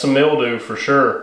Some mildew for sure.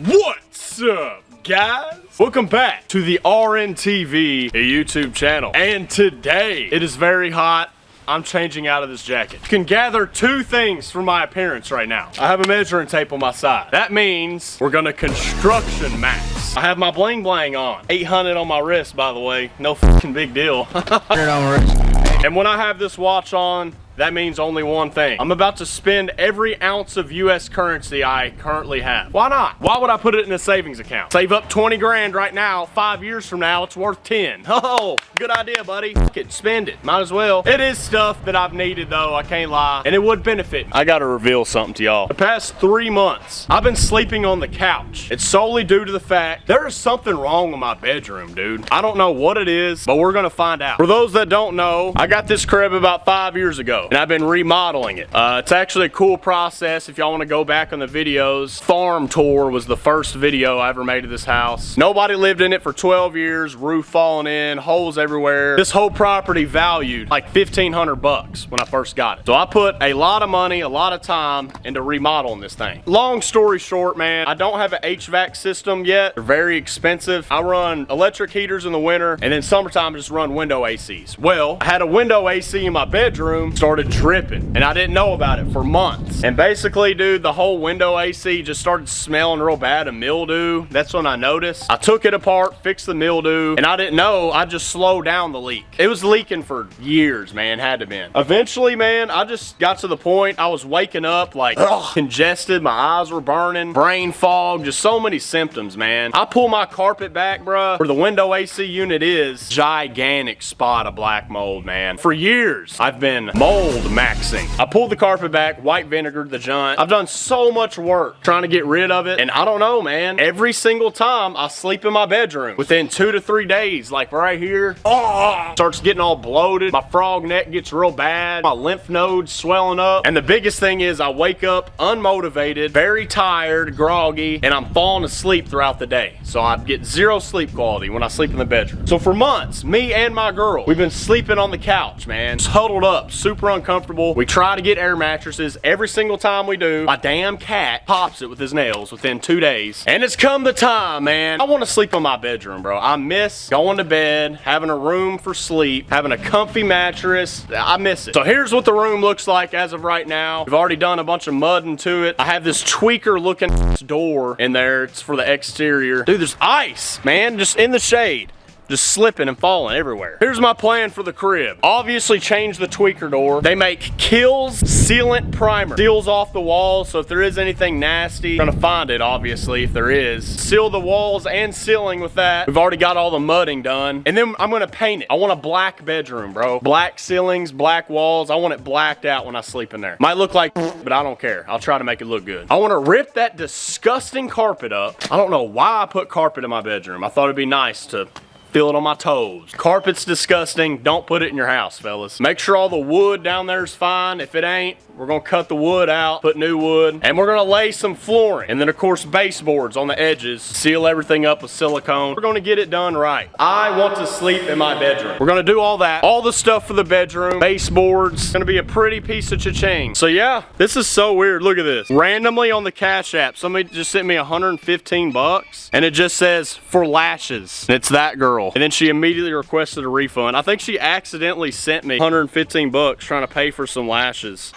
What's up, guys? Welcome back to the RANT TV, a YouTube channel. And today, it is very hot. I'm changing out of this jacket. You can gather two things from my appearance right now. I have a measuring tape on my side. That means we're gonna construction max. I have my bling bling on. 800 on my wrist, by the way. No fucking big deal. And when I have this watch on, that means only one thing. I'm about to spend every ounce of US currency I currently have. Why not? Why would I put it in a savings account? Save up 20 grand right now. 5 years from now, it's worth 10. Oh, good idea, buddy. Fuck it, spend it. Might as well. It is stuff that I've needed though, I can't lie. And it would benefit me. I gotta reveal something to y'all. The past 3 months, I've been sleeping on the couch. It's solely due to the fact there is something wrong with my bedroom, dude. I don't know what it is, but we're gonna find out. For those that don't know, I got this crib about 5 years ago. And I've been remodeling it. It's actually a cool process if y'all want to go back on the videos. Farm tour was the first video I ever made of this house. Nobody lived in it for 12 years, roof falling in, holes everywhere. This whole property valued like 1,500 bucks when I first got it. So I put a lot of money, a lot of time into remodeling this thing. Long story short, man, I don't have an HVAC system yet. They're very expensive. I run electric heaters in the winter, and then summertime I just run window ACs. Well, I had a window AC in my bedroom, started dripping, and I didn't know about it for months. And basically, dude, the whole window AC just started smelling real bad of mildew. That's when I noticed. I took it apart, fixed the mildew, and I didn't know, I just slowed down the leak. It was leaking for years, man, had to been. Eventually, man, I just got to the point I was waking up like congested, my eyes were burning, brain fog, just so many symptoms, man. I pull my carpet back, bruh, where the window AC unit is, gigantic spot of black mold, man. For years, I've been mold maxing. I pulled the carpet back, white vinegared the joint. I've done so much work trying to get rid of it, and I don't know, man. Every single time I sleep in my bedroom, within 2 to 3 days, like right here, starts getting all bloated. My frog neck gets real bad. My lymph nodes swelling up. And the biggest thing is I wake up unmotivated, very tired, groggy, and I'm falling asleep throughout the day. So I get zero sleep quality when I sleep in the bedroom. So for months, me and my girl, we've been sleeping on the couch, man. Just huddled up, super uncomfortable. We try to get air mattresses. Every single time we do, my damn cat pops it with his nails within 2 days. And it's come the time, man. I want to sleep in my bedroom, bro. I miss going to bed, having a room for sleep, having a comfy mattress. I miss it. So here's what the room looks like as of right now. We've already done a bunch of mudding to it. I have this tweaker looking door in there. It's for the exterior. Dude, there's ice, man, just in the shade. Just slipping and falling everywhere. Here's my plan for the crib. Obviously change the tweaker door. They make Kills sealant primer. Seals off the walls, so if there is anything nasty, I'm gonna find it, obviously, if there is. Seal the walls and ceiling with that. We've already got all the mudding done. And then I'm gonna paint it. I want a black bedroom, bro. Black ceilings, black walls. I want it blacked out when I sleep in there. Might look like, but I don't care. I'll try to make it look good. I wanna rip that disgusting carpet up. I don't know why I put carpet in my bedroom. I thought it'd be nice to feel it on my toes. Carpet's disgusting. Don't put it in your house, fellas. Make sure all the wood down there is fine. If it ain't, we're gonna cut the wood out, put new wood, and we're gonna lay some flooring. And then of course, baseboards on the edges. Seal everything up with silicone. We're gonna get it done right. I want to sleep in my bedroom. We're gonna do all that. All the stuff for the bedroom, baseboards. Gonna be a pretty piece of cha-ching. So yeah, this is so weird. Look at this. Randomly on the Cash App, somebody just sent me 115 bucks, and it just says, for lashes. And it's that girl. And then she immediately requested a refund. I think she accidentally sent me 115 bucks trying to pay for some lashes.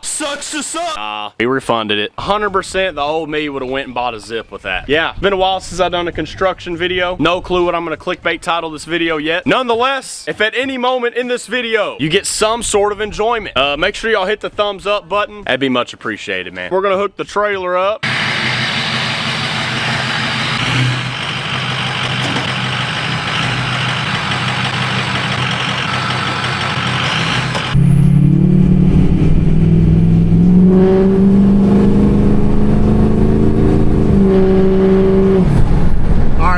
Sucks to suck. We refunded it. 100% the old me would have went and bought a zip with that. Yeah, it's been a while since I've done a construction video. No clue what I'm gonna clickbait title this video yet. Nonetheless, if at any moment in this video you get some sort of enjoyment, make sure y'all hit the thumbs up button. That'd be much appreciated, man. We're gonna hook the trailer up.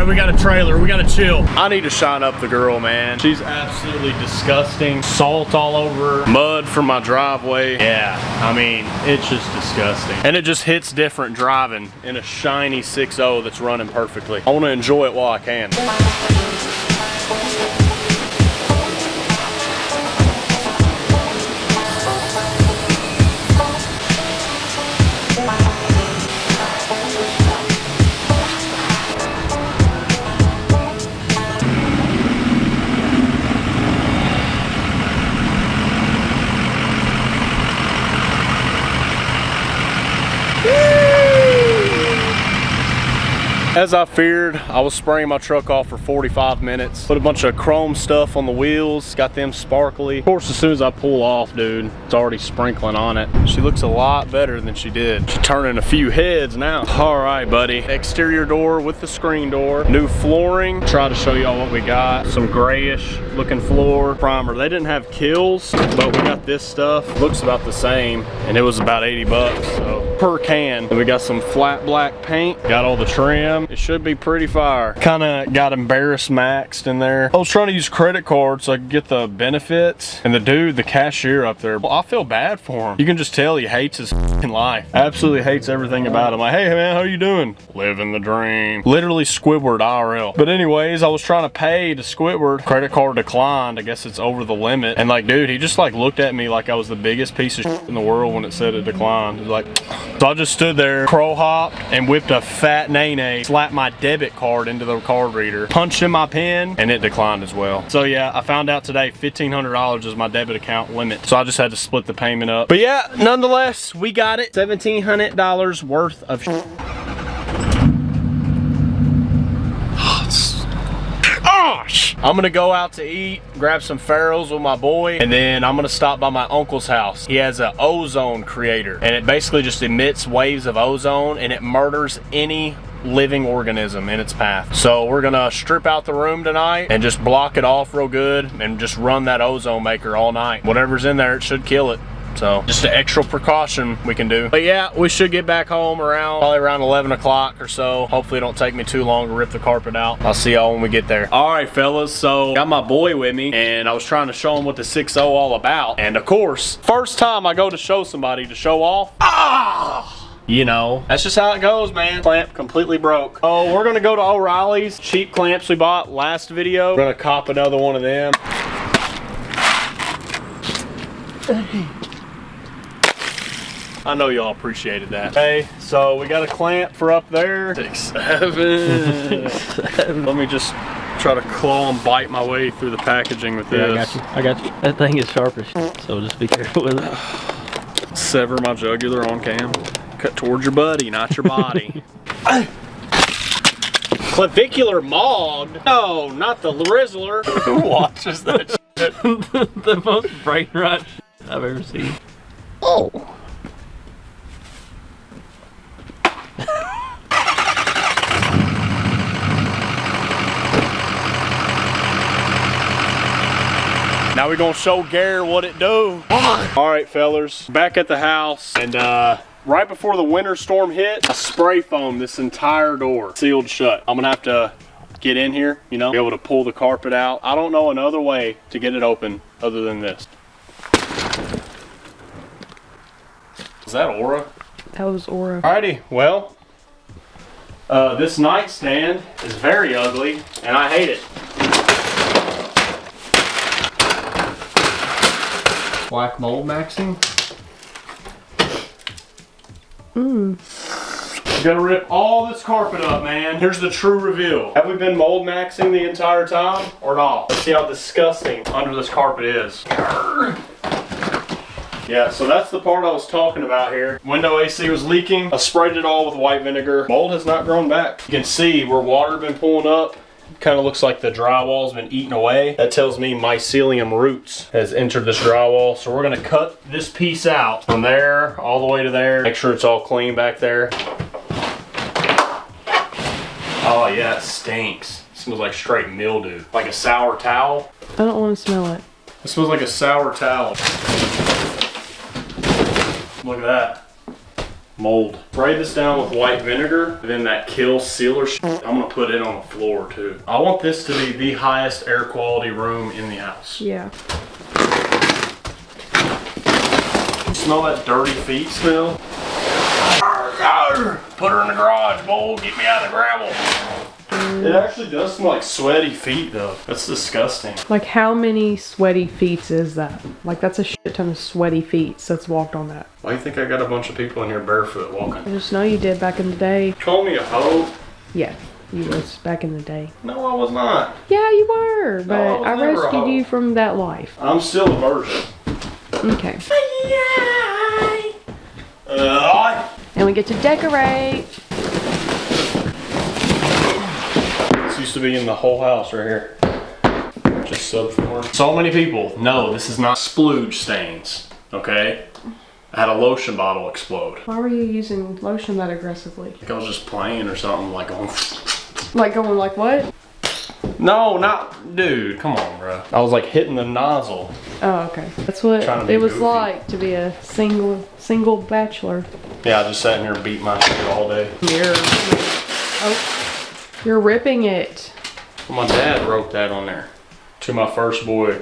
We got a trailer, we gotta chill. I need to shine up the girl, man. She's absolutely disgusting. Salt all over her, mud from my driveway. Yeah, I mean, it's just disgusting. And it just hits different driving in a shiny 6.0 that's running perfectly. I wanna enjoy it while I can. As I feared, I was spraying my truck off for 45 minutes. Put a bunch of chrome stuff on the wheels, got them sparkly. Of course, as soon as I pull off, dude, it's already sprinkling on it. She looks a lot better than she did. She's turning a few heads now. All right, buddy. Exterior door with the screen door. New flooring. Try to show y'all what we got. Some grayish looking floor. Primer. They didn't have kills, but we got this stuff. Looks about the same, and it was about 80 bucks, so per can. And we got some flat black paint. Got all the trim. It should be pretty fire. Kind of got embarrassed maxed in there. I was trying to use credit cards so I could get the benefits. And the dude, the cashier up there, well, I feel bad for him. You can just tell he hates his life. Absolutely hates everything about him. Like, hey man, how you doing? Living the dream. Literally Squidward IRL. But anyways, I was trying to pay to Squidward. Credit card declined. I guess it's over the limit. And like, dude, he just like looked at me like I was the biggest piece of shit in the world when it said it declined. It was like, so I just stood there, crow hopped, and whipped a fat nay-nay, slapped my debit card into the card reader, punched in my pin, and it declined as well. So yeah, I found out today $1,500 is my debit account limit. So I just had to split the payment up. But yeah, nonetheless, we got it. $1,700 worth of shit. I'm gonna go out to eat, grab some farros with my boy, and then I'm gonna stop by my uncle's house. He has an ozone creator, and it basically just emits waves of ozone, and it murders any living organism in its path. So we're gonna strip out the room tonight and just block it off real good and just run that ozone maker all night. Whatever's in there, it should kill it. So just an extra precaution we can do. But yeah, we should get back home probably around 11 o'clock or so. Hopefully it don't take me too long to rip the carpet out. I'll see y'all when we get there. All right, fellas, so got my boy with me and I was trying to show him what the 6.0 all about. And of course, first time I go to show somebody to show off, you know, that's just how it goes, man. Clamp completely broke. Oh, we're gonna go to O'Reilly's. Cheap clamps we bought last video. We're gonna cop another one of them. I know y'all appreciated that. Okay, so we got a clamp for up there. 6, 7. Let me just try to claw and bite my way through the packaging with this. Yeah, I got you. That thing is sharp as shit, so just be careful with it. Sever my jugular on cam. Cut towards your buddy, not your body. Clavicular mogged? No, not the Rizzler. Who watches that shit? The most brain rot shit I've ever seen. Oh. Now we're gonna show Gare what it do. All right, fellas, back at the house, and right before the winter storm hit, I spray foamed this entire door, sealed shut. I'm gonna have to get in here, you know, be able to pull the carpet out. I don't know another way to get it open other than this. Is that Aura? That was Aura. Alrighty, well, this nightstand is very ugly, and I hate it. Black mold maxing. Gonna rip all this carpet up, man. Here's the true reveal. Have we been mold maxing the entire time or not? Let's see how disgusting under this carpet is. Yeah, so that's the part I was talking about here. Window AC was leaking. I sprayed it all with white vinegar. Mold has not grown back. You can see where water been pulling up. Kind of looks like the drywall's been eaten away. That tells me mycelium roots has entered this drywall. So we're gonna cut this piece out from there all the way to there. Make sure it's all clean back there. Oh yeah, it stinks. It smells like straight mildew. Like a sour towel. I don't want to smell it. It smells like a sour towel. Look at that. Mold. Spray this down with white vinegar, and then that kill sealer shit, I'm gonna put it on the floor too. I want this to be the highest air quality room in the house. Yeah. You smell that dirty feet smell? Put her in the garage, Mold. Get me out of the gravel. It actually does smell like sweaty feet though. That's disgusting. Like how many sweaty feet is that? Like that's a shit ton of sweaty feet that's walked on that. Why do you think I got a bunch of people in here barefoot walking? I just know you did back in the day. Call me a hoe? Yeah, you was back in the day. No, I was not. Yeah, you were, but No, I rescued you from that life. I'm still a virgin. Okay. And And we get to decorate. used to be in the whole house right here. Just subfloor. So many people know this is not splooge stains, okay? I had a lotion bottle explode. Why were you using lotion that aggressively? I think I was just playing or something, like going... Like going like what? No, not... Dude, come on, bro. I was like hitting the nozzle. Oh, okay. That's what it was goofy. like to be a single bachelor. Yeah, I just sat in here and beat my shit all day. You're ripping it. Well, my dad wrote that on there. To my first boy,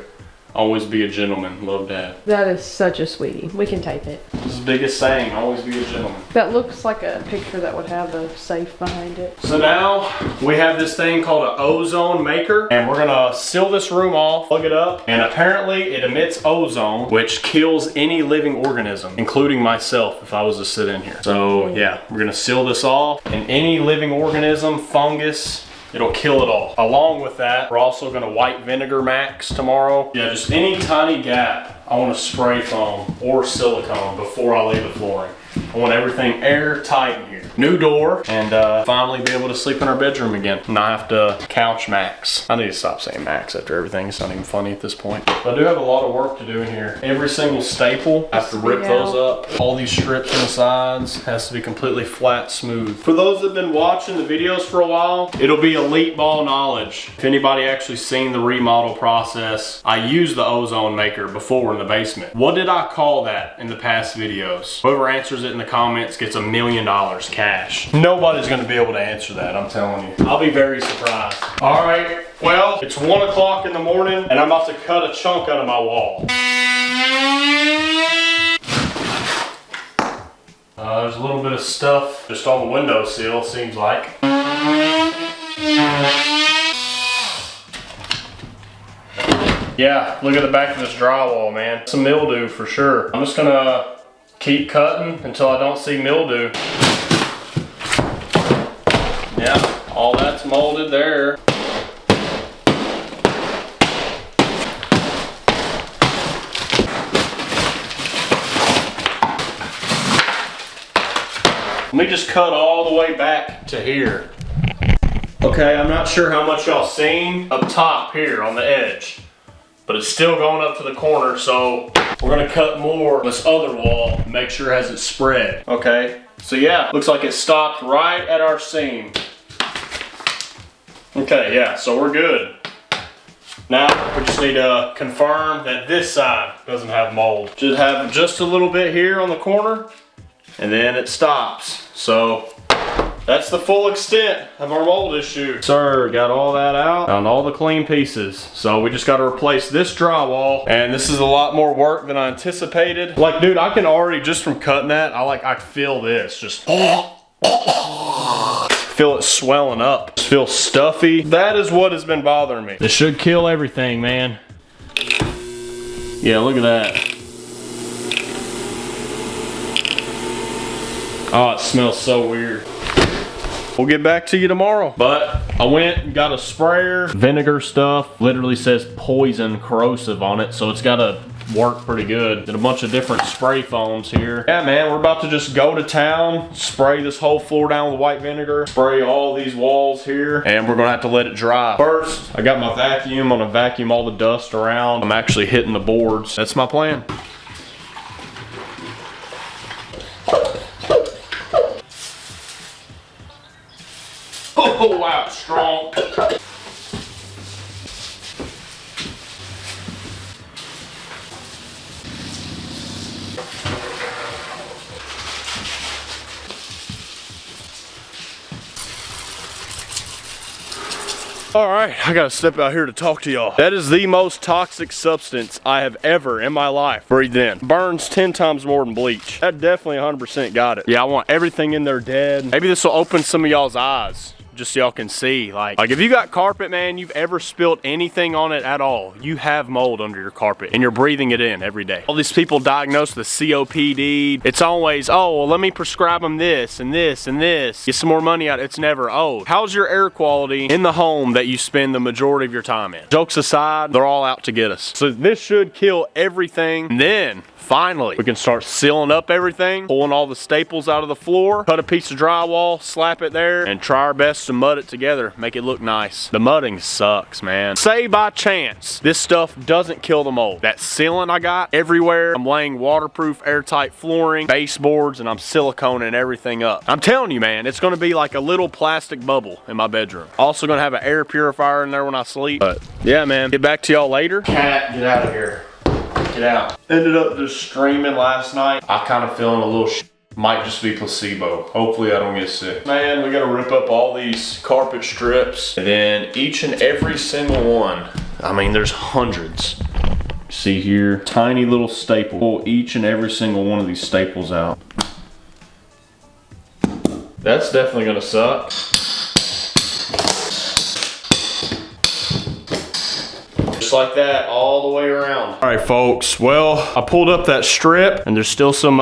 always be a gentleman. Love, Dad. That is such a sweetie. We can tape it. This is the biggest saying, always be a gentleman. That looks like a picture that would have a safe behind it. So now we have this thing called an ozone maker, and we're gonna seal this room off, plug it up, and apparently it emits ozone, which kills any living organism, including myself if I was to sit in here. So yeah, we're gonna seal this off, and any living organism, fungus, it'll kill it all. Along with that, we're also gonna white vinegar max tomorrow. Yeah, just any tiny gap, I wanna spray foam or silicone before I lay the flooring. I want everything airtight in here. New door, and finally be able to sleep in our bedroom again. Not have to couch max. I need to stop saying max after everything. It's not even funny at this point. But I do have a lot of work to do in here. Every single staple, I have to rip those up. All these strips on the sides has to be completely flat, smooth. For those that have been watching the videos for a while, it'll be elite ball knowledge. If anybody actually seen the remodel process, I used the ozone maker before in the basement. What did I call that in the past videos? Whoever answers it in the comments gets $1 million cash. Nobody's gonna be able to answer that, I'm telling you. I'll be very surprised. All right, well, it's 1 o'clock in the morning and I'm about to cut a chunk out of my wall. There's a little bit of stuff just on the windowsill, seems like. Yeah, look at the back of this drywall, man. Some mildew for sure. I'm just gonna keep cutting until I don't see mildew. Yeah, all that's molded there. Let me just cut all the way back to here. Okay, I'm not sure how much y'all seen up top here on the edge, but it's still going up to the corner, so we're gonna cut more on this other wall and make sure it has it spread. Okay, so yeah, looks like it stopped right at our seam. Okay, yeah, so we're good. Now, we just need to confirm that this side doesn't have mold. Should have just a little bit here on the corner, and then it stops. So, that's the full extent of our mold issue. Sir, got all that out, found all the clean pieces. So we just gotta replace this drywall, and this is a lot more work than I anticipated. Like, dude, I can already, just from cutting that, I feel this, just feel it swelling up. Just feel stuffy. That is what has been bothering me. This should kill everything, man. Yeah, look at that. Oh, it smells so weird. We'll get back to you tomorrow. But I went and got a sprayer. Vinegar stuff. Literally says poison corrosive on it, so it's gotta work pretty good. Did a bunch of different spray foams here. Yeah, man, we're about to just go to town, spray this whole floor down with white vinegar, spray all these walls here, and we're gonna have to let it dry. First, I got my vacuum. I'm gonna vacuum all the dust around. I'm actually hitting the boards. That's my plan. Oh wow, strong. All right, I gotta step out here to talk to y'all. That is the most toxic substance I have ever in my life breathed in. Burns 10 times more than bleach. That definitely 100% got it. Yeah, I want everything in there dead. Maybe this will open some of y'all's eyes, just so y'all can see. Like if you got carpet, man, you've ever spilled anything on it at all, you have mold under your carpet and you're breathing it in every day. All these people diagnosed with COPD, it's always, oh, well, let me prescribe them this and this and this. Get some more money out. It's never, oh, how's your air quality in the home that you spend the majority of your time in? Jokes aside, they're all out to get us. So this should kill everything. And then finally, we can start sealing up everything, pulling all the staples out of the floor, cut a piece of drywall, slap it there, and try our best just to mud it together, make it look nice. The mudding sucks, man. Say by chance this stuff doesn't kill the mold. That sealant I got everywhere, I'm laying waterproof airtight flooring, baseboards, and I'm siliconing everything up. I'm telling you, man, it's gonna be like a little plastic bubble in my bedroom. Also gonna have an air purifier in there when I sleep. But yeah, man, get back to y'all later. Cat, get out of here. Get out. Ended up just streaming last night. I kind of feeling a little might just be placebo. Hopefully I don't get sick. Man, we gotta rip up all these carpet strips, and then each and every single one, I mean, there's hundreds. See here, tiny little staple. Pull each and every single one of these staples out. That's definitely gonna suck. Just like that, all the way around. All right, folks, well, I pulled up that strip, and there's still some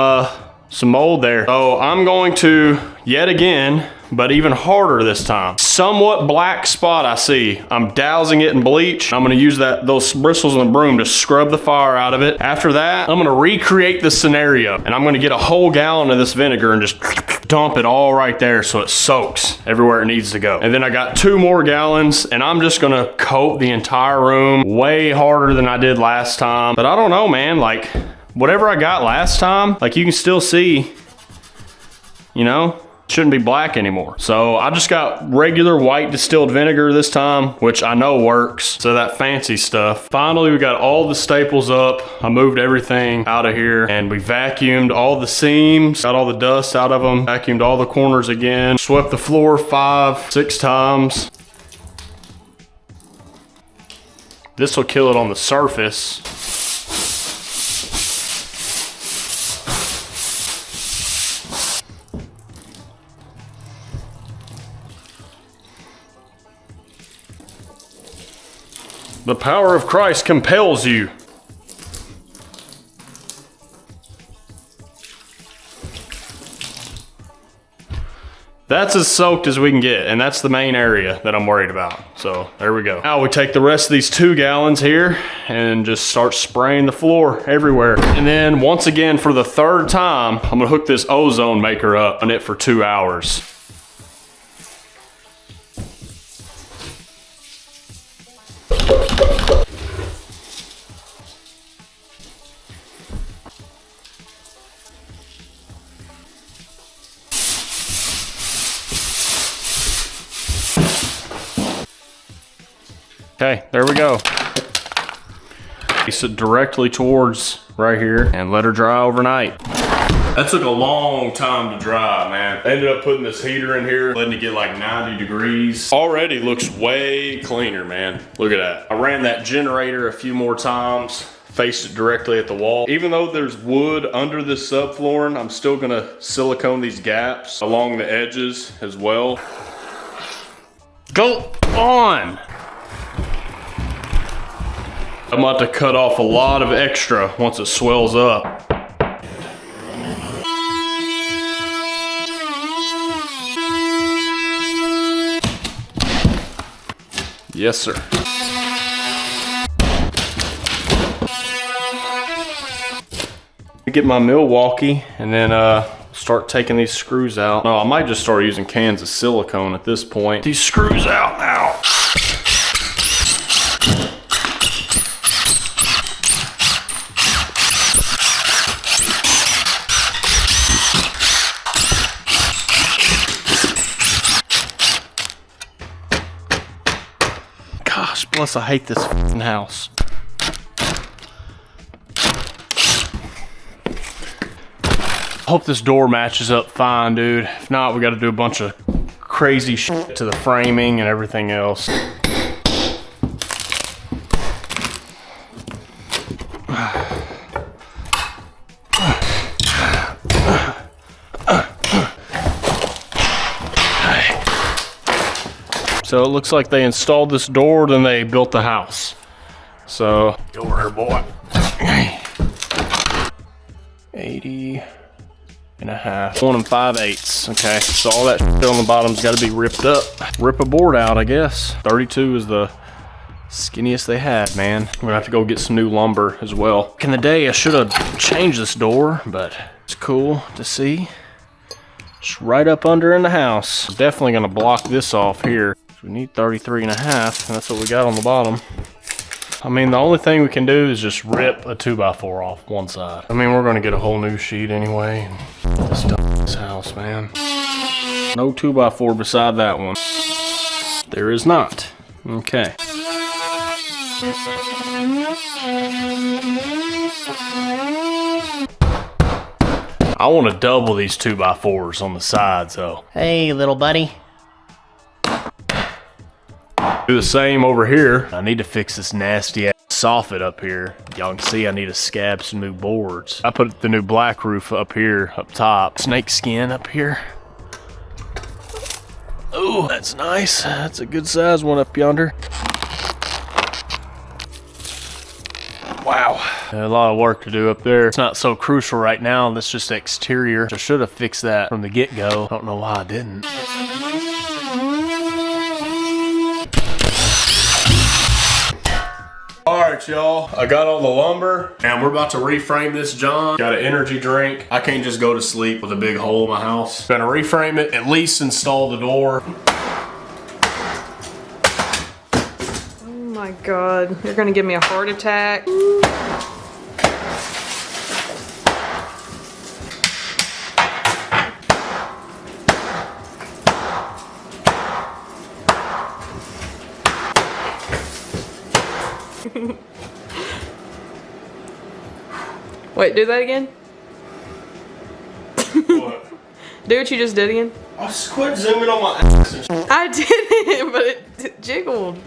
mold there. So I'm going to, yet again, but even harder this time, somewhat black spot I see. I'm dousing it in bleach. I'm gonna use those bristles and the broom to scrub the fire out of it. After that, I'm gonna recreate the scenario, and I'm gonna get a whole gallon of this vinegar and just dump it all right there so it soaks everywhere it needs to go. And then I got 2 more gallons, and I'm just gonna coat the entire room way harder than I did last time. But I don't know, man, like, whatever I got last time, like, you can still see, you know, shouldn't be black anymore. So I just got regular white distilled vinegar this time, which I know works. So that fancy stuff. Finally, we got all the staples up. I moved everything out of here, and we vacuumed all the seams, got all the dust out of them, vacuumed all the corners again, swept the floor 5, 6 times. This will kill it on the surface. The power of Christ compels you. That's as soaked as we can get, and that's the main area that I'm worried about. So there we go. Now we take the rest of these 2 gallons here and just start spraying the floor everywhere. And then once again, for the 3rd time, I'm gonna hook this ozone maker up on it for 2 hours. Okay, there we go. Place it directly towards right here and let her dry overnight. That took a long time to dry, man. I ended up putting this heater in here, letting it get like 90 degrees. Already looks way cleaner, man. Look at that. I ran that generator a few more times, faced it directly at the wall. Even though there's wood under this subflooring, I'm still gonna silicone these gaps along the edges as well. Go on! I'm about to cut off a lot of extra once it swells up. Yes, sir. Get my Milwaukee and then start taking these screws out. No, I might just start using cans of silicone at this point. These screws out now. Gosh, plus I hate this f***ing house. Hope this door matches up fine, dude. If not, we gotta do a bunch of crazy shit to the framing and everything else. So it looks like they installed this door, then they built the house. So, go over here, boy. 80 and a half. 1 5/8. Okay, so all that shit on the bottom's got to be ripped up. Rip a board out, I guess. 32 is the skinniest they had, man. I'm gonna have to go get some new lumber as well. Back in the day, I should have changed this door, but it's cool to see. Just right up under in the house. Definitely gonna block this off here. We need 33 and a half, and that's what we got on the bottom. I mean, the only thing we can do is just rip a 2x4 off one side. I mean, we're gonna get a whole new sheet anyway. This house, man. No 2x4 beside that one. There is not. Okay. I want to double these 2x4s on the sides though. Hey, little buddy. Do the same over here. I need to fix this nasty ass soffit up here. Y'all can see I need to scab some new boards. I put the new black roof up here, up top. Snake skin up here. Ooh, that's nice. That's a good size one up yonder. Wow. A lot of work to do up there. It's not so crucial right now. That's just exterior. I should have fixed that from the get-go. I don't know why I didn't. Alright, y'all. I got all the lumber and we're about to reframe this John. Got an energy drink. I can't just go to sleep with a big hole in my house. Gonna reframe it, at least install the door. Oh my God, you're gonna give me a heart attack. Wait, do that again? What? Do what you just did again? I just quit zooming on my ass and shit. I did it, but it jiggled.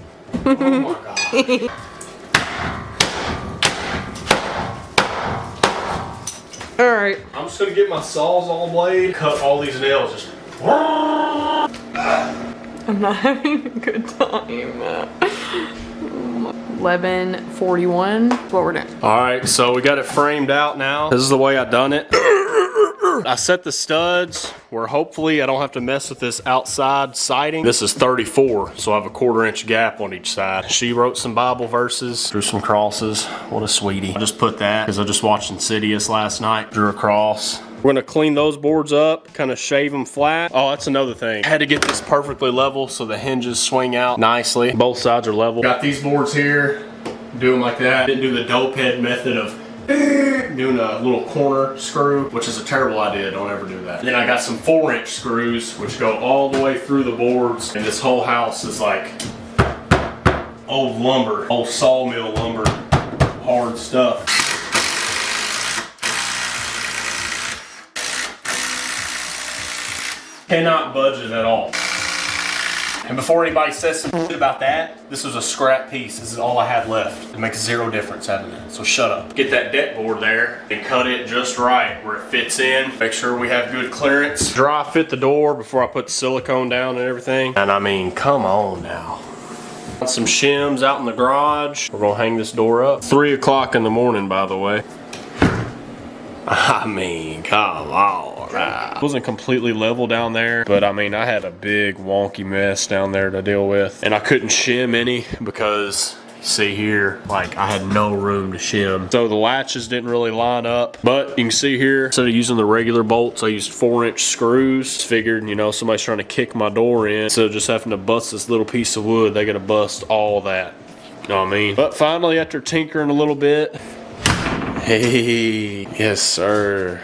Oh my God. Alright. I'm just gonna get my Sawzall blade, cut all these nails, just. I'm not having a good time. 11:41. What we're doing. All right, so we got it framed out now. This is the way I done it. I set the studs where hopefully I don't have to mess with this outside siding. This is 34, so I have a 1/4 inch gap on each side. She wrote some Bible verses, drew some crosses. What a sweetie. I just put that because I just watched Insidious last night. Drew a cross. We're gonna clean those boards up, kind of shave them flat. Oh, that's another thing. I had to get this perfectly level so the hinges swing out nicely. Both sides are level. Got these boards here, do them like that. Didn't do the dope head method of doing a little corner screw, which is a terrible idea. Don't ever do that. Then I got some 4-inch screws, which go all the way through the boards. And this whole house is like old lumber, old sawmill lumber, hard stuff. Cannot budge it at all. And before anybody says some shit about that, this was a scrap piece. This is all I had left. It makes 0 difference having that, so shut up. Get that deck board there and cut it just right where it fits in. Make sure we have good clearance. Dry fit the door before I put the silicone down and everything. And I mean, come on now. Some shims out in the garage. We're gonna hang this door up. 3 o'clock in the morning, by the way. I mean, come on. It wasn't completely level down there, but I mean, I had a big wonky mess down there to deal with. And I couldn't shim any because, see here, like I had no room to shim. So the latches didn't really line up. But you can see here, instead of using the regular bolts, I used 4-inch screws. Figured, you know, somebody's trying to kick my door in. So just having to bust this little piece of wood, they gotta bust all that. You know what I mean? But finally, after tinkering a little bit, hey, yes sir.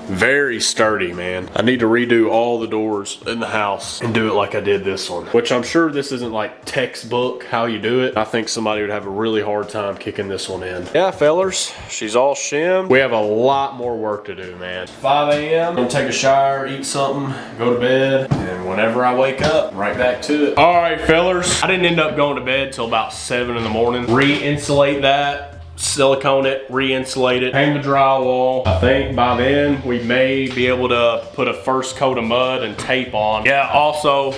Very sturdy, man. I need to redo all the doors in the house and do it like I did this one. Which I'm sure this isn't like textbook how you do it. I think somebody would have a really hard time kicking this one in. Yeah, fellers, she's all shimmed. We have a lot more work to do, man. 5 a.m. Gonna take a shower, eat something, go to bed, and whenever I wake up, right back to it. All right, fellers. I didn't end up going to bed till about 7 in the morning. Re-insulate that. Silicone it, re-insulate it, hang the drywall. I think by then we may be able to put a first coat of mud and tape on. Yeah, also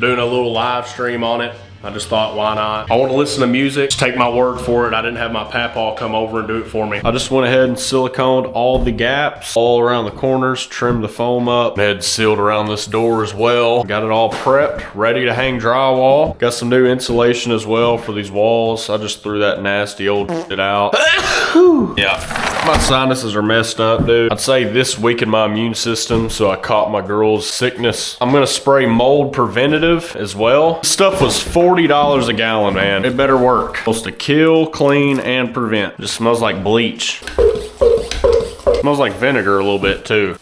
doing a little live stream on it. I just thought, why not? I want to listen to music. Just take my word for it. I didn't have my papaw come over and do it for me. I just went ahead and siliconed all the gaps, all around the corners, trimmed the foam up, had sealed around this door as well. Got it all prepped, ready to hang drywall. Got some new insulation as well for these walls. I just threw that nasty old shit out. Yeah. My sinuses are messed up, dude. I'd say this weakened my immune system, so I caught my girl's sickness. I'm gonna spray mold preventative as well. This stuff was $40 a gallon, man. It better work. Supposed to kill, clean, and prevent. Just smells like bleach. Smells like vinegar a little bit too.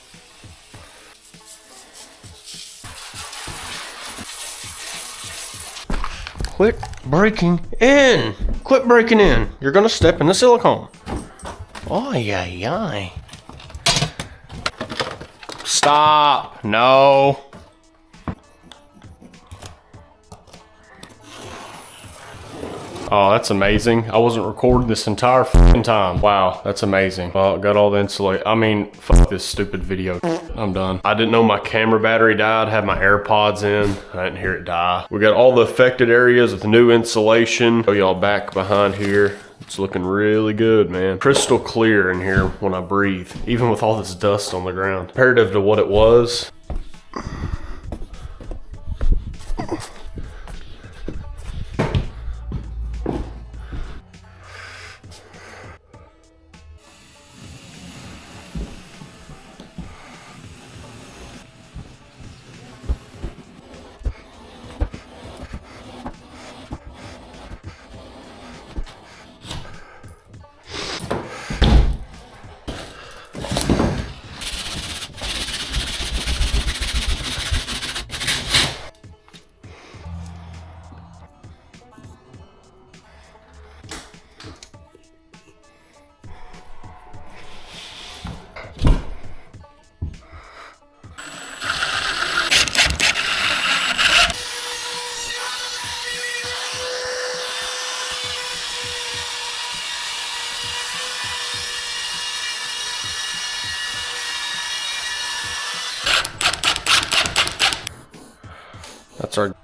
Quit breaking in. Quit breaking in. You're gonna step in the silicone. Oh, yeah. Stop. No. Oh, that's amazing. I wasn't recording this entire f***ing time. Wow, that's amazing. Oh, got all the insulation. I mean, fuck this stupid video. I'm done. I didn't know my camera battery died. Had my AirPods in. I didn't hear it die. We got all the affected areas with new insulation. Show y'all back behind here. It's looking really good, man. Crystal clear in here when I breathe, even with all this dust on the ground. Comparative to what it was. That's our...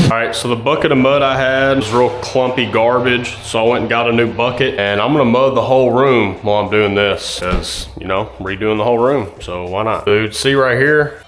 Alright, so the bucket of mud I had was real clumpy garbage, so I went and got a new bucket, and I'm gonna mud the whole room while I'm doing this, because, you know, redoing the whole room, so why not? Dude, see right here?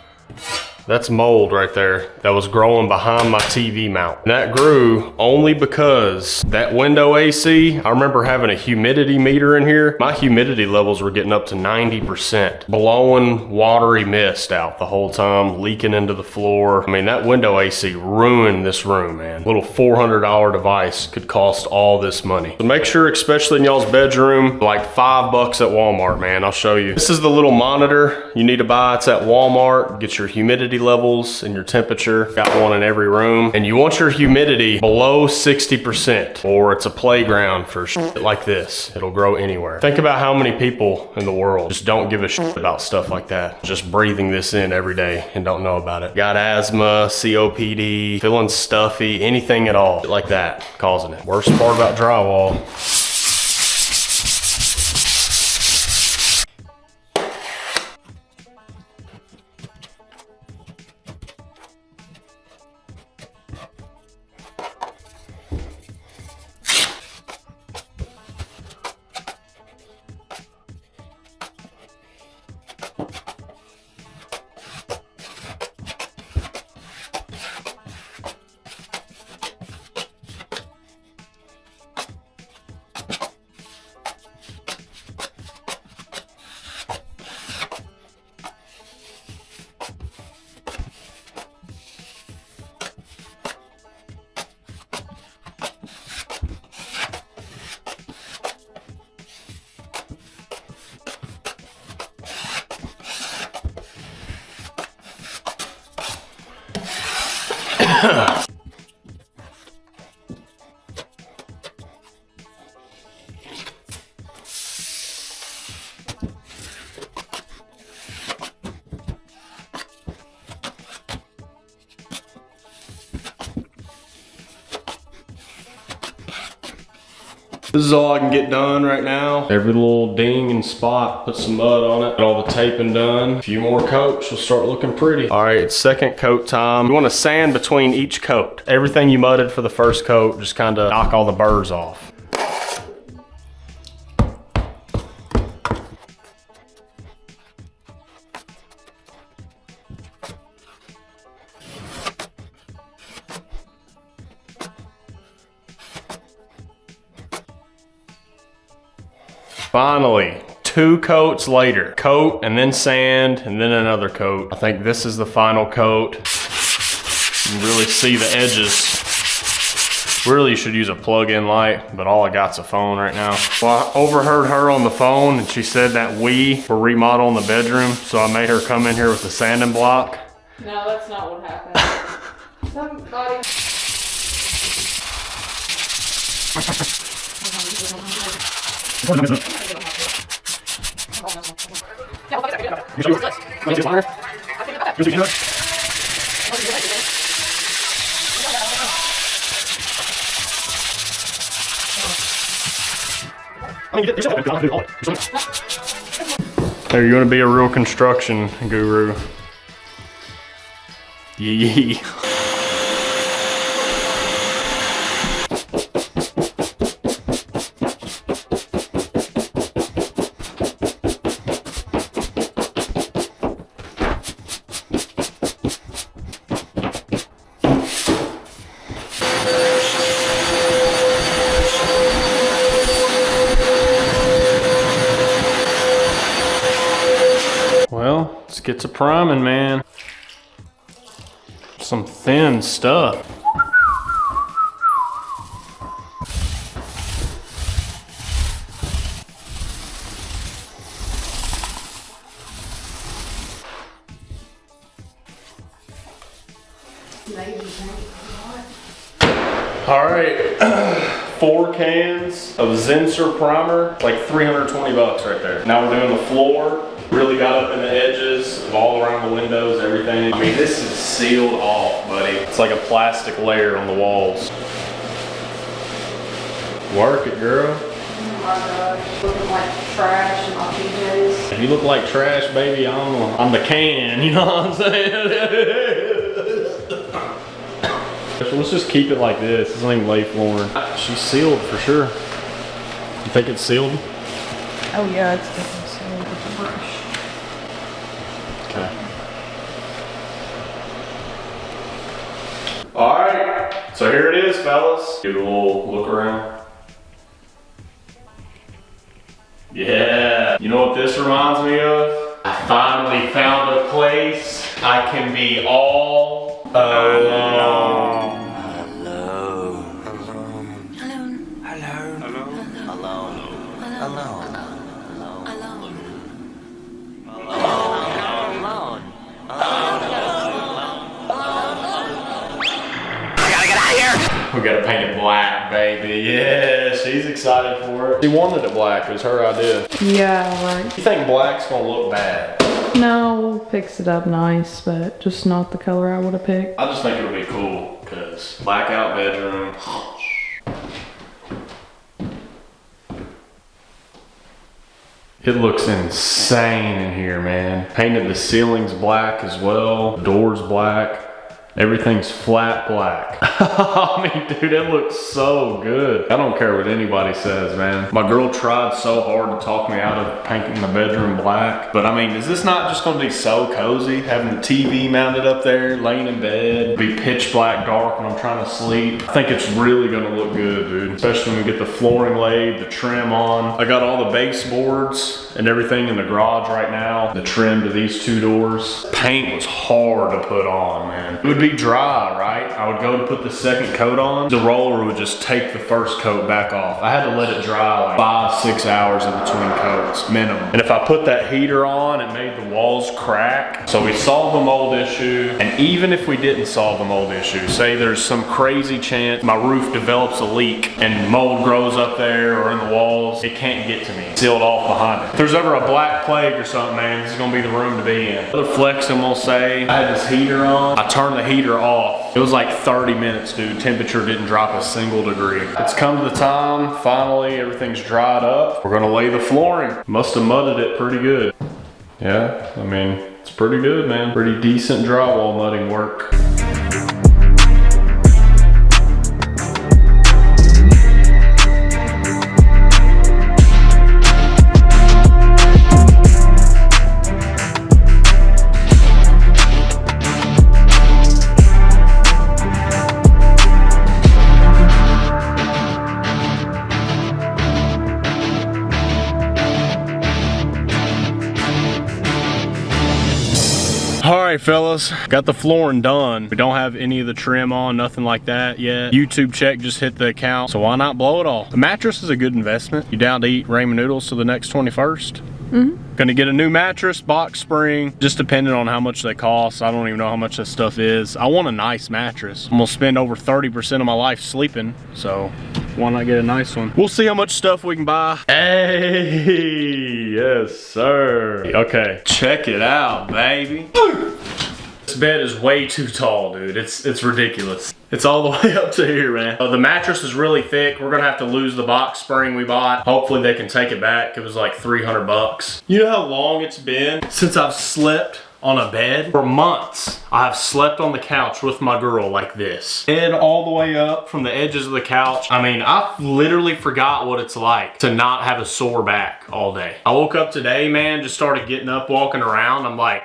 That's mold right there that was growing behind my TV mount. And that grew only because that window AC, I remember having a humidity meter in here. My humidity levels were getting up to 90%, blowing watery mist out the whole time, leaking into the floor. I mean, that window AC ruined this room, man. A little $400 device could cost all this money. So make sure, especially in y'all's bedroom, like $5 at Walmart, man. I'll show you. This is the little monitor you need to buy. It's at Walmart. Get your humidity levels and your temperature. Got one in every room. And you want your humidity below 60%, or it's a playground for shit like this. It'll grow anywhere. Think about how many people in the world just don't give a shit about stuff like that. Just breathing this in every day and don't know about it. Got asthma, COPD, feeling stuffy, anything at all like that causing it. Worst part about drywall. This is all I can get done right now. Every little ding and spot, put some mud on it. Got all the taping done. A few more coats, will start looking pretty. All right, it's second coat time. You want to sand between each coat. Everything you mudded for the first coat, just kind of knock all the burrs off. Finally, 2 coats later. Coat and then sand and then another coat. I think this is the final coat. You can really see the edges. Really, you should use a plug-in light, but all I got's a phone right now. Well, I overheard her on the phone and she said that we were remodeling the bedroom, so I made her come in here with the sanding block. No, that's not what happened. Somebody... Hey, you want to be a real construction guru? Yee. Well, let's get to priming, man. Some thin stuff. All right, 4 cans of Zinsser primer, like 320 bucks right there. Now we're doing the floor. Really got up in the edges, all around the windows, everything. I mean, this is sealed off, buddy. It's like a plastic layer on the walls. Work it, girl. Oh my gosh, looking like trash in my PJs. If you look like trash, baby, I'm the can, you know what I'm saying? So let's just keep it like this. This ain't lay flooring. She's sealed for sure. You think it's sealed? Oh yeah, it's definitely sealed with the brush. Okay. All right, so here it is, fellas. Give it a little look around. Yeah. You know what this reminds me of? I finally found a place I can be all alone. We gotta paint it black, baby. Yeah, she's excited for it. She wanted it black, it was her idea. Yeah, right. You think black's gonna look bad? No, we'll fix it up nice, but just not the color I would have picked. I just think it'll be cool, cause blackout bedroom. It looks insane in here, man. Painted the ceilings black as well, doors black. Everything's flat black. I mean, dude, it looks so good. I don't care what anybody says, man. My girl tried so hard to talk me out of painting the bedroom black. But I mean, is this not just gonna be so cozy? Having the TV mounted up there, laying in bed, be pitch black dark when I'm trying to sleep. I think it's really gonna look good, dude. Especially when we get the flooring laid, the trim on. I got all the baseboards and everything in the garage right now. The trim to these 2 doors. Paint was hard to put on, man. It would be dry, right? I would go to put the second coat on. The roller would just take the first coat back off. I had to let it dry like 5-6 hours in between coats, minimum. And if I put that heater on, it made the walls crack. So we solved the mold issue. And even if we didn't solve the mold issue, say there's some crazy chance my roof develops a leak and mold grows up there or in the walls, it can't get to me. It's sealed off behind it. If there's ever a black plague or something, man, this is gonna be the room to be in. Another flex, I'm gonna say, I had this heater on. I turned the heater heater off. It was like 30 minutes, dude. Temperature didn't drop a single degree. It's come to the time, finally, everything's dried up. We're gonna lay the flooring. Must have mudded it pretty good. Yeah, I mean, it's pretty good, man. Pretty decent drywall mudding work. All right, fellas, got the flooring done. We don't have any of the trim on, nothing like that yet. YouTube check just hit the account, so why not blow it all? The mattress is a good investment. You down to eat ramen noodles to the next 21st? Gonna get a new mattress, box spring, just depending on how much they cost. I don't even know how much that stuff is. I want a nice mattress. I'm gonna spend over 30% of my life sleeping, so why not get a nice one? We'll see how much stuff we can buy. Hey, yes sir. Okay, check it out, baby. This bed is way too tall, dude. It's ridiculous. It's all the way up to here, man. The mattress is really thick. We're gonna have to lose the box spring we bought. Hopefully they can take it back. It was like 300 bucks. You know how long it's been since I've slept on a bed? For months, I've slept on the couch with my girl like this. Head all the way up from the edges of the couch. I mean, I literally forgot what it's like to not have a sore back all day. I woke up today, man, just started getting up, walking around. I'm like,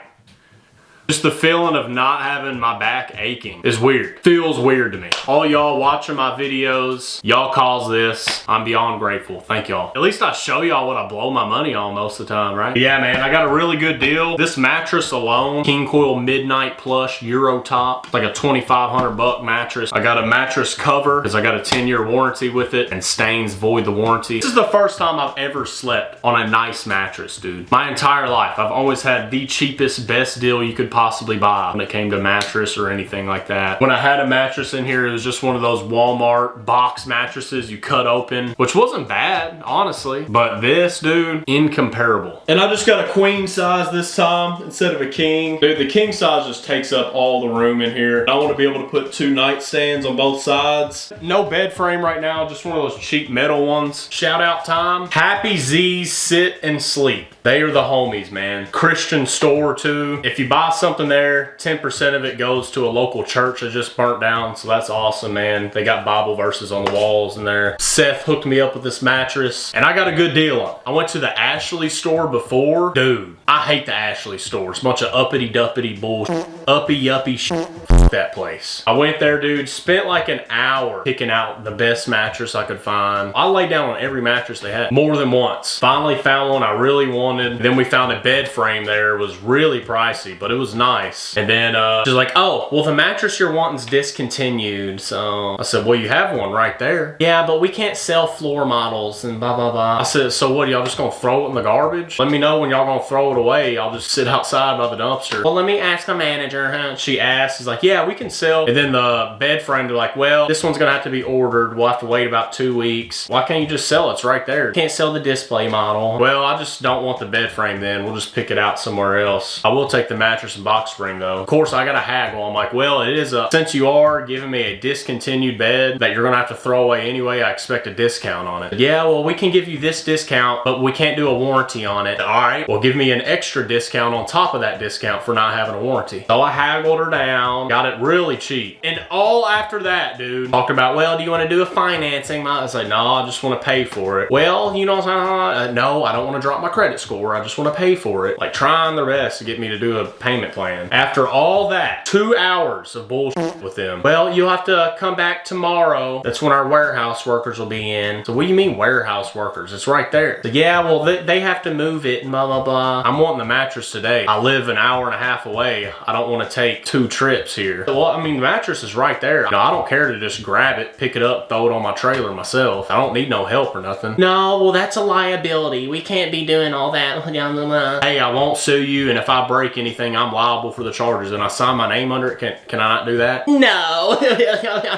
just the feeling of not having my back aching is weird. Feels weird to me. All y'all watching my videos, y'all cause this. I'm beyond grateful. Thank y'all. At least I show y'all what I blow my money on most of the time, right? But yeah, man, I got a really good deal. This mattress alone, King Coil Midnight Plush Euro Top, like a 2,500 buck mattress. I got a mattress cover because I got a 10-year warranty with it, and stains void the warranty. This is the first time I've ever slept on a nice mattress, dude. My entire life, I've always had the cheapest, best deal you could possibly buy when it came to mattress or anything like that. When I had a mattress in here, it was just one of those Walmart box mattresses you cut open, which wasn't bad, honestly. But this, dude, incomparable. And I just got a queen size this time instead of a king. Dude, the king size just takes up all the room in here. I want to be able to put 2 nightstands on both sides. No bed frame right now, just one of those cheap metal ones. Shout out time. Happy Z's Sit and Sleep. They are the homies, man. Christian store too. If you buy something there, 10% of it goes to a local church that just burnt down, so that's awesome, man. They got Bible verses on the walls in there. Seth hooked me up with this mattress, and I got a good deal on it. I went to the Ashley store before. Dude, I hate the Ashley store. It's a bunch of uppity-duppity bullshit. Uppy-yuppie shit. That place. I went there, dude, spent like an hour picking out the best mattress I could find. I laid down on every mattress they had more than once. Finally found one I really wanted. Then we found a bed frame there. It was really pricey, but it was nice. And then she's like, oh, well, the mattress you're wanting's discontinued. So I said, well, you have one right there. Yeah, but we can't sell floor models and blah, blah, blah. I said, so what, y'all just gonna throw it in the garbage? Let me know when y'all gonna throw it away. I'll just sit outside by the dumpster. Well, let me ask the manager, huh? She asked, she's like, yeah, we can sell. And then the bed frame, they're like, well, this one's gonna have to be ordered. We'll have to wait about 2 weeks. Why can't you just sell it? It's right there. Can't sell the display model. Well, I just don't want the bed frame then. We'll just pick it out somewhere else. I will take the mattress and box spring though. Of course, I got a haggle. I'm like, well, it is since you are giving me a discontinued bed that you're gonna have to throw away anyway, I expect a discount on it. Yeah, well, we can give you this discount, but we can't do a warranty on it. All right, well, give me an extra discount on top of that discount for not having a warranty. So I haggled her down, got it really cheap. And all after that, dude, talked about, well, do you want to do a financing? I was like, no, I just want to pay for it. Well, you know what I'm saying? No, I don't want to drop my credit score. I just want to pay for it. Like trying their best to get me to do a payment plan. After all that, 2 hours of bullshit with them. Well, you'll have to come back tomorrow. That's when our warehouse workers will be in. So what do you mean warehouse workers? It's right there. So yeah, well, they have to move it and blah, blah, blah. I'm wanting the mattress today. I live an hour and a half away. I don't want to take 2 trips here. Well, I mean, the mattress is right there. You know, I don't care to just grab it, pick it up, throw it on my trailer myself. I don't need no help or nothing. No, well, that's a liability. We can't be doing all that. Hey, I won't sue you, and if I break anything, I'm liable for the charges, and I sign my name under it. Can I not do that? No.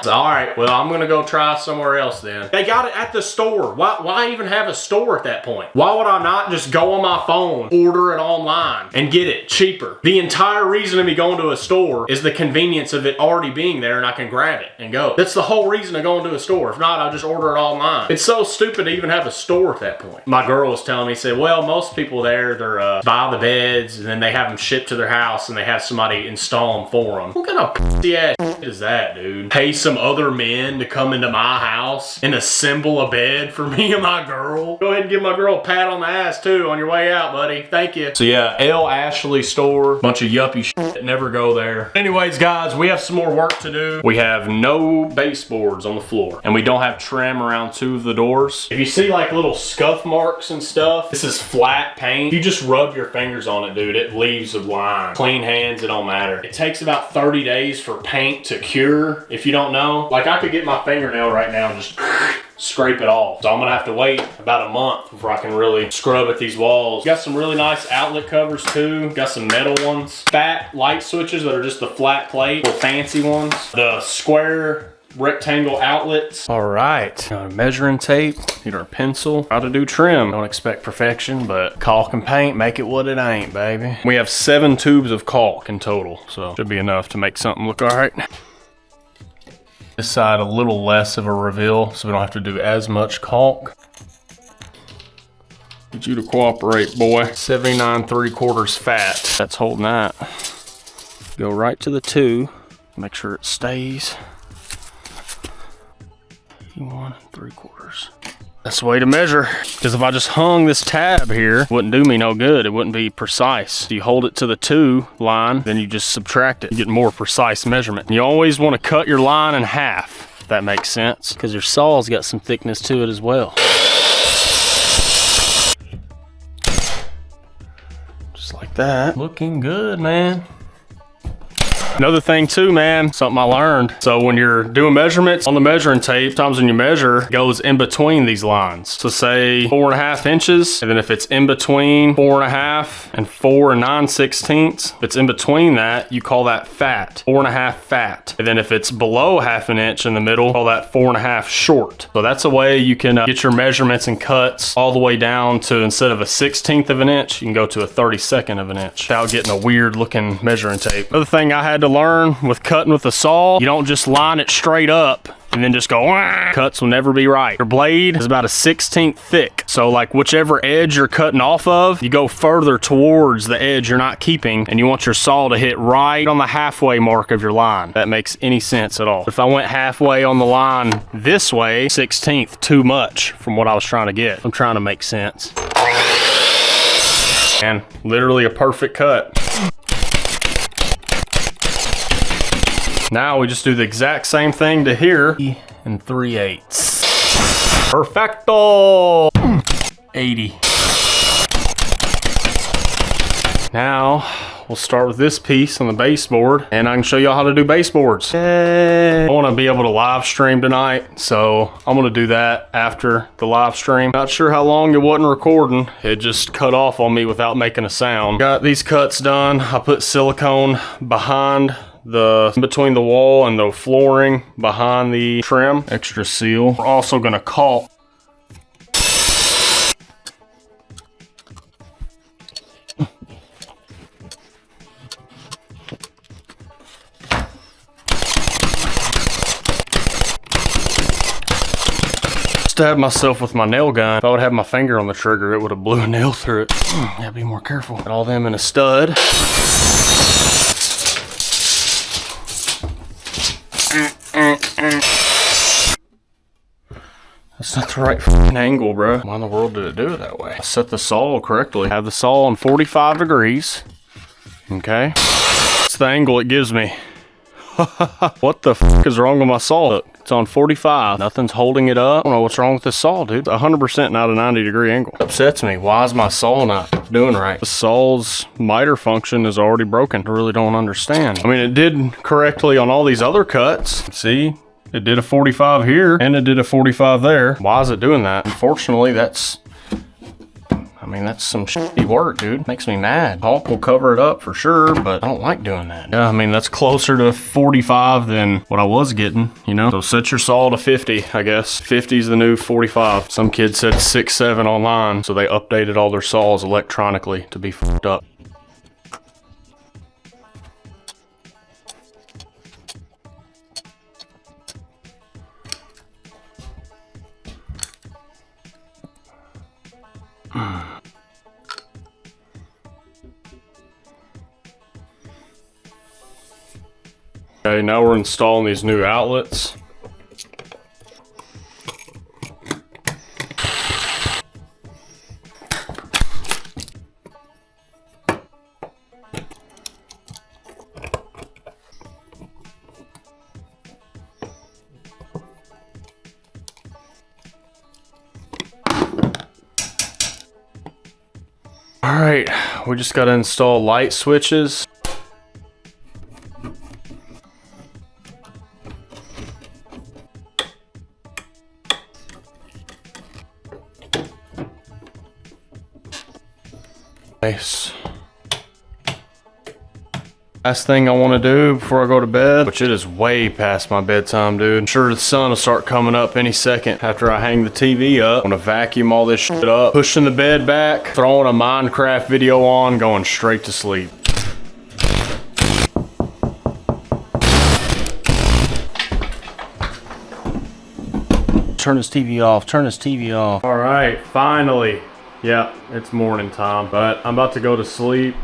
All right, well, I'm gonna go try somewhere else then. They got it at the store. Why even have a store at that point? Why would I not just go on my phone, order it online, and get it cheaper? The entire reason of me going to a store is the convenience convenience of it already being there and I can grab it and go. That's the whole reason to go into a store. If not, I'll just order it online. It's so stupid to even have a store at that point. My girl was telling me, said, well, most people there, they're buy the beds and then they have them shipped to their house and they have somebody install them for them. What kind of pussy ass shit is that, dude? Pay some other men to come into my house and assemble a bed for me and my girl? Go ahead and give my girl a pat on the ass too on your way out, buddy. Thank you. So yeah, L. Ashley store. Bunch of yuppie shit. Never go there. Anyways, guys, we have some more work to do. We have no baseboards on the floor and we don't have trim around 2 of the doors. If you see like little scuff marks and stuff, this is flat paint. You just rub your fingers on it, dude. It leaves a line. Clean hands, it don't matter. It takes about 30 days for paint to cure, if you don't know. Like I could get my fingernail right now and just scrape it off. So I'm gonna have to wait about a month before I can really scrub at these walls. Got some really nice outlet covers too. Got some metal ones. Fat light switches that are just the flat plate, or fancy ones. The square rectangle outlets. All right, got a measuring tape, need our pencil. How to do trim. Don't expect perfection, but caulk and paint, make it what it ain't, baby. We have 7 tubes of caulk in total, so should be enough to make something look all right. This side a little less of a reveal, so we don't have to do as much caulk. Need you to cooperate, boy. 79 3/4 fat. That's holding that. Go right to the 2. Make sure it stays. 1 3/4. That's the way to measure. Because if I just hung this tab here, it wouldn't do me no good. It wouldn't be precise. You hold it to the 2 line, then you just subtract it. You get more precise measurement. You always want to cut your line in half, if that makes sense. Because your saw's got some thickness to it as well. Just like that. Looking good, man. Another thing too, man, something I learned. So when you're doing measurements on the measuring tape, sometimes when you measure, it goes in between these lines. So say 4.5 inches, and then if it's in between 4.5 and 4 9/16, if it's in between that, you call that fat, 4.5 fat. And then if it's below 1/2 inch in the middle, call that 4.5 short. So that's a way you can get your measurements and cuts all the way down to, instead of a 1/16 of an inch, you can go to a 32nd of an inch without getting a weird looking measuring tape. Another thing I had to learn with cutting with a saw, you don't just line it straight up and then just go, wah. Cuts will never be right. Your blade is about a 1/16 thick. So like whichever edge you're cutting off of, you go further towards the edge you're not keeping, and you want your saw to hit right on the halfway mark of your line. That makes any sense at all. If I went halfway on the line this way, 1/16 too much from what I was trying to get. I'm trying to make sense. And literally a perfect cut. Now we just do the exact same thing to here and 3/8. Perfecto! 80. Now we'll start with this piece on the baseboard, and I can show y'all how to do baseboards. Yay. I want to be able to live stream tonight, so I'm going to do that after the live stream. Not sure how long it wasn't recording. It just cut off on me without making a sound. Got these cuts done. I put silicone behind in between the wall and the flooring behind the trim. Extra seal. We're also gonna caulk. Stabbed myself with my nail gun. If I would have my finger on the trigger, it would have blew a nail through it. Gotta be more careful. Got all them in a stud. That's not the right f***ing angle, bro. Why in the world did it do it that way? I set the saw correctly. Have the saw on 45 degrees. Okay. That's the angle it gives me. What the f*** is wrong with my saw? Look, it's on 45. Nothing's holding it up. I don't know what's wrong with this saw, dude. 100% not a 90-degree angle. It upsets me. Why is my saw not doing right? The saw's miter function is already broken. I really don't understand. I mean, it did correctly on all these other cuts. See? It did a 45 here, and it did a 45 there. Why is it doing that? Unfortunately, that's some shitty work, dude. Makes me mad. Caulk will cover it up for sure, but I don't like doing that. Yeah, I mean, that's closer to 45 than what I was getting, you know? So set your saw to 50, I guess. 50 is the new 45. Some kid said 6.7 online, so they updated all their saws electronically to be fucked up. Okay, now we're installing these new outlets. All right, we just got to install light switches. Nice. Last thing I want to do before I go to bed, which it is way past my bedtime, dude. I'm sure the sun will start coming up any second after I hang the TV up. I'm gonna vacuum all this shit up, pushing the bed back, throwing a Minecraft video on, going straight to sleep. Turn this TV off, turn this TV off. All right, finally. Yeah, it's morning time, but I'm about to go to sleep.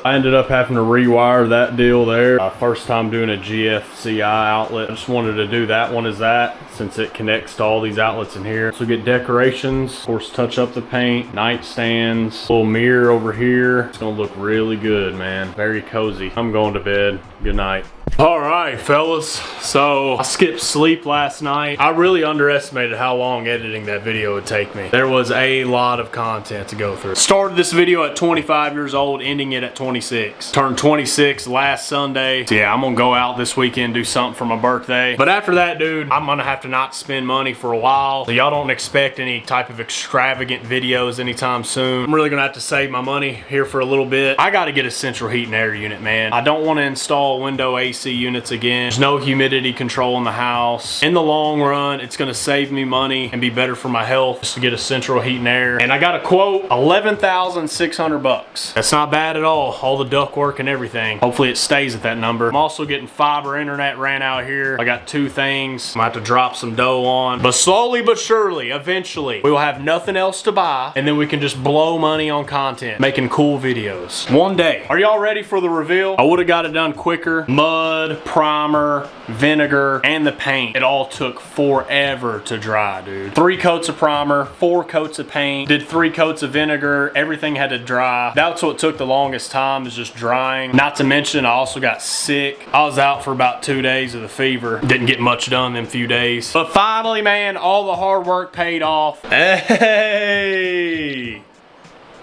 I ended up having to rewire that deal there. First time doing a GFCI outlet. I just wanted to do that one as that, since it connects to all these outlets in here. So get decorations, of course, touch up the paint, nightstands, little mirror over here. It's gonna look really good, man. Very cozy. I'm going to bed. Good night. All right, fellas. So I skipped sleep last night. I really underestimated how long editing that video would take me. There was a lot of content to go through. Started this video at 25 years old, ending it at 26. Turned 26 last Sunday. So yeah, I'm gonna go out this weekend, do something for my birthday. But after that, dude, I'm gonna have to not spend money for a while. So y'all don't expect any type of extravagant videos anytime soon. I'm really gonna have to save my money here for a little bit. I gotta get a central heat and air unit, man. I don't wanna install window AC units again. There's no humidity control in the house. In the long run, it's gonna save me money and be better for my health just to get a central heat and air. And I got a quote, 11,600 bucks. That's not bad at all the ductwork and everything. Hopefully it stays at that number. I'm also getting fiber internet ran out here. I got 2 things I'm gonna have to drop some dough on. But slowly but surely, eventually, we will have nothing else to buy, and then we can just blow money on content, making cool videos. One day. Are y'all ready for the reveal? I would've got it done quicker. Mud, primer, vinegar, and the paint. It all took forever to dry, dude. 3 coats of primer, 4 coats of paint, did 3 coats of vinegar. Everything had to dry. That's what took the longest time, is just drying. Not to mention, I also got sick. I was out for about 2 days of the fever. Didn't get much done them few days. But finally, man, all the hard work paid off. Hey!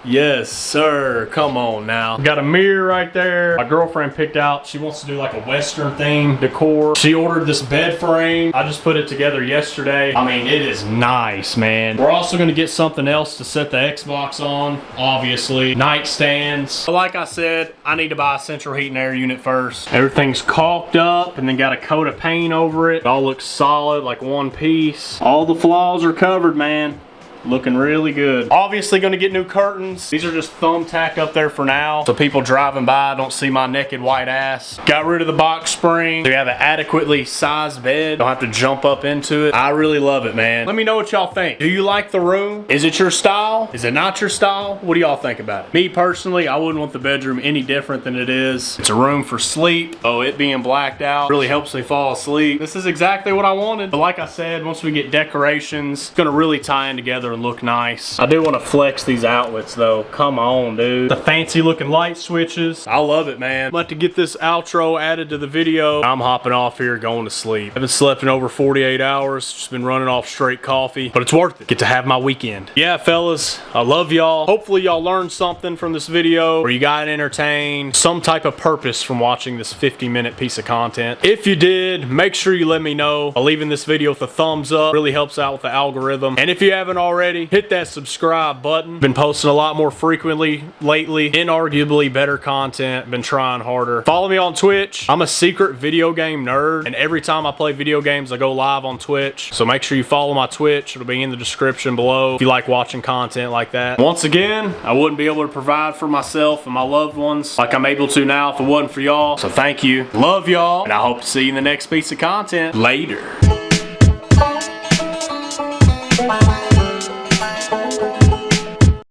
Yes, sir. Come on now. Got a mirror right there. My girlfriend picked out, she wants to do like a Western theme decor. She ordered this bed frame. I just put it together yesterday. I mean, it is nice, man. We're also gonna get something else to set the Xbox on, obviously. Nightstands. But like I said, I need to buy a central heat and air unit first. Everything's caulked up and then got a coat of paint over it. It all looks solid, like one piece. All the flaws are covered, man. Looking really good. Obviously gonna get new curtains. These are just thumbtack up there for now, so people driving by don't see my naked white ass. Got rid of the box spring. So you have an adequately sized bed. Don't have to jump up into it. I really love it, man. Let me know what y'all think. Do you like the room? Is it your style? Is it not your style? What do y'all think about it? Me personally, I wouldn't want the bedroom any different than it is. It's a room for sleep. Oh, it being blacked out really helps me fall asleep. This is exactly what I wanted. But like I said, once we get decorations, it's gonna really tie in together and look nice. I do want to flex these outlets though. Come on, dude. The fancy looking light switches. I love it, man. I'm about to get this outro added to the video. I'm hopping off here going to sleep. I haven't slept in over 48 hours. Just been running off straight coffee, but it's worth it. Get to have my weekend. Yeah, fellas, I love y'all. Hopefully y'all learned something from this video, or you got entertained, some type of purpose from watching this 50-minute piece of content. If you did, make sure you let me know by leaving this video with a thumbs up. Really helps out with the algorithm. And if you haven't already, hit that subscribe button. Been posting a lot more frequently lately. Inarguably better content. Been trying harder. Follow me on Twitch. I'm a secret video game nerd, and every time I play video games, I go live on Twitch. So make sure you follow my Twitch. It'll be in the description below if you like watching content like that. Once again, I wouldn't be able to provide for myself and my loved ones like I'm able to now if it wasn't for y'all. So thank you. Love y'all, and I hope to see you in the next piece of content. Later.